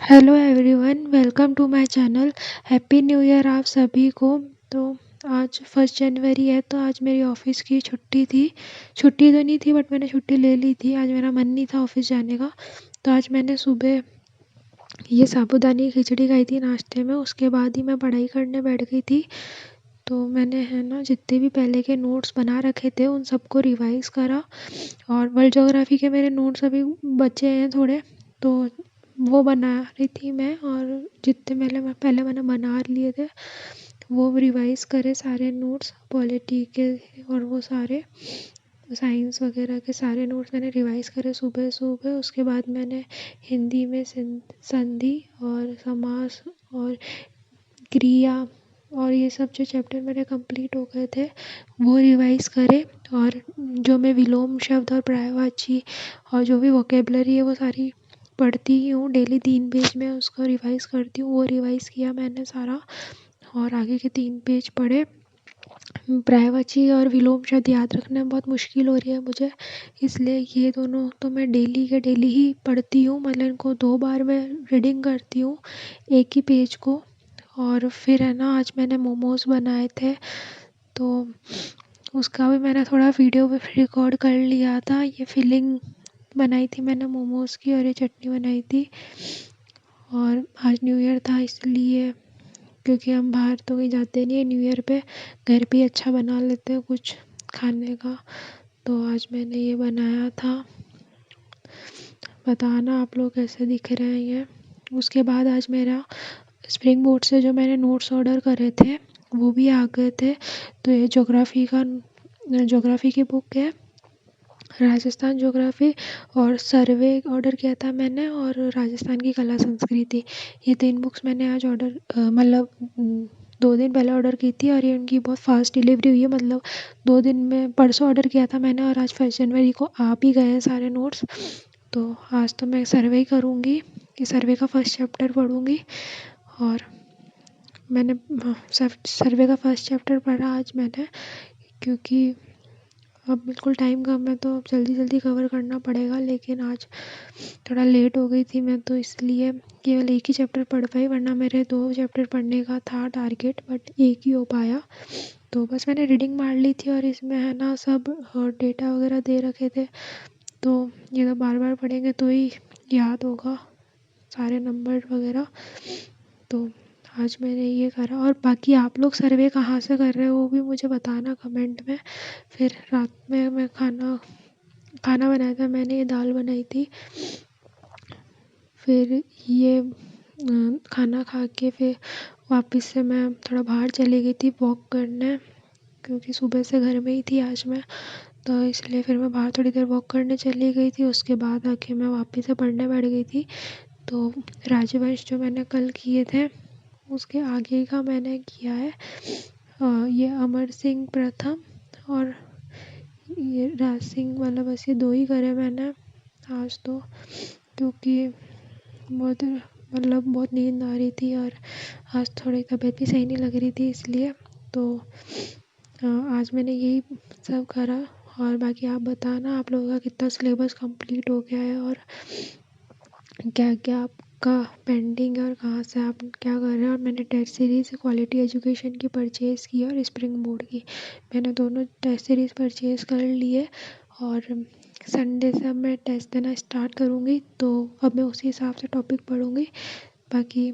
Hello everyone, welcome to my channel. Happy new year आप सभी को। तो आज 1 जनवरी है, तो आज मेरी ऑफिस की छुट्टी थी। छुट्टी तो नहीं थी बट मैंने छुट्टी ले ली थी। आज मेरा मन नहीं था ऑफिस जाने का। तो आज मैंने सुबह ये साबूदानी की खिचड़ी खाई थी नाश्ते में। उसके बाद ही मैं पढ़ाई करने बैठ गई थी। तो मैंने है ना जितने भी पहले के नोट्स बना रखे थे उन सबको रिवाइज करा। और वर्ल्ड ज्योग्राफी के मेरे नोट्स अभी बचे हैं थोड़े, तो वो बना रही थी मैं। और जितने पहले मैंने बना लिए थे वो रिवाइज करे सारे नोट्स, पॉलिटी के और वो सारे साइंस वगैरह के सारे नोट्स मैंने रिवाइज करे सुबह सुबह। उसके बाद मैंने हिंदी में संधि और समास और क्रिया और ये सब जो चैप्टर मेरे कंप्लीट हो गए थे वो रिवाइज करे। और जो मैं विलोम शब्द और पर्यायवाची और जो भी वोकेबलरी है वो सारी पढ़ती ही हूँ। डेली 3 पेज में उसको रिवाइज करती हूँ। वो रिवाइज किया मैंने सारा और आगे के 3 पेज पढ़े। पर्यायवाची और विलोम शब्द याद रखना बहुत मुश्किल हो रही है मुझे, इसलिए ये दोनों तो मैं डेली के डेली ही पढ़ती हूँ। मतलब इनको 2 बार मैं रीडिंग करती हूँ एक ही पेज को। और फिर है ना आज मैंने मोमोज़ बनाए थे, तो उसका भी मैंने थोड़ा वीडियो पे रिकॉर्ड कर लिया था। ये फिलिंग बनाई थी मैंने मोमोज़ की और ये चटनी बनाई थी। और आज न्यू ईयर था इसलिए, क्योंकि हम बाहर तो कहीं जाते नहीं है न्यू ईयर पे, घर पे अच्छा बना लेते हैं कुछ खाने का। तो आज मैंने ये बनाया था। बताना आप लोग कैसे दिख रहे हैं ये। उसके बाद आज मेरा स्प्रिंग बोर्ड से जो मैंने नोट्स ऑर्डर करे थे वो भी आ गए थे। तो ये ज्योग्राफी की बुक है, राजस्थान ज्योग्राफी, और सर्वे ऑर्डर किया था मैंने, और राजस्थान की कला संस्कृति। ये 3 बुक्स मैंने आज मतलब 2 दिन पहले ऑर्डर की थी और ये उनकी बहुत फास्ट डिलीवरी हुई है। मतलब 2 दिन में, परसों ऑर्डर किया था मैंने और आज 1 जनवरी को आ भी गए हैं सारे नोट्स। तो आज तो मैं सर्वे ही करूँगी, कि सर्वे का फर्स्ट चैप्टर पढ़ूँगी। और मैंने सर्वे का फर्स्ट चैप्टर पढ़ा आज मैंने, क्योंकि अब बिल्कुल टाइम कम है तो अब जल्दी जल्दी कवर करना पड़ेगा। लेकिन आज थोड़ा लेट हो गई थी मैं, तो इसलिए केवल एक ही चैप्टर पढ़ पाई, वरना मेरे 2 चैप्टर पढ़ने का था टारगेट, बट एक ही हो पाया। तो बस मैंने रीडिंग मार ली थी और इसमें है ना सब डेटा वगैरह दे रखे थे, तो ये तो बार बार पढ़ेंगे तो ही याद होगा सारे नंबर वगैरह। तो आज मैंने ये करा। और बाकी आप लोग सर्वे कहाँ से कर रहे हो वो भी मुझे बताना कमेंट में। फिर रात में मैं खाना खाना बनाया था मैंने, ये दाल बनाई थी। फिर ये खाना खा के फिर वापस से मैं थोड़ा बाहर चली गई थी वॉक करने, क्योंकि सुबह से घर में ही थी आज मैं। तो इसलिए फिर मैं बाहर थोड़ी देर वॉक करने चली गई थी। उसके बाद आके मैं वापस से पढ़ने बैठ गई थी। तो राजवंश जो मैंने कल किए थे उसके आगे का मैंने किया है। ये अमर सिंह प्रथम और ये राज सिंह, मतलब बस ये 2 ही करे मैंने आज तो, क्योंकि बहुत बहुत नींद आ रही थी और आज थोड़ी तबीयत भी सही नहीं लग रही थी, इसलिए तो आज मैंने यही सब करा। और बाकी आप बताना आप लोगों का कितना सिलेबस कंप्लीट हो गया है और क्या क्या आपका पेंडिंग है और कहाँ से आप क्या कर रहे हैं। और मैंने टेस्ट सीरीज़ क्वालिटी एजुकेशन की परचेज़ की और स्प्रिंग बोर्ड की, मैंने दोनों टेस्ट सीरीज़ परचेज़ कर लिए। और संडे से अब मैं टेस्ट देना स्टार्ट करूँगी, तो अब मैं उसी हिसाब से टॉपिक पढ़ूँगी। बाकी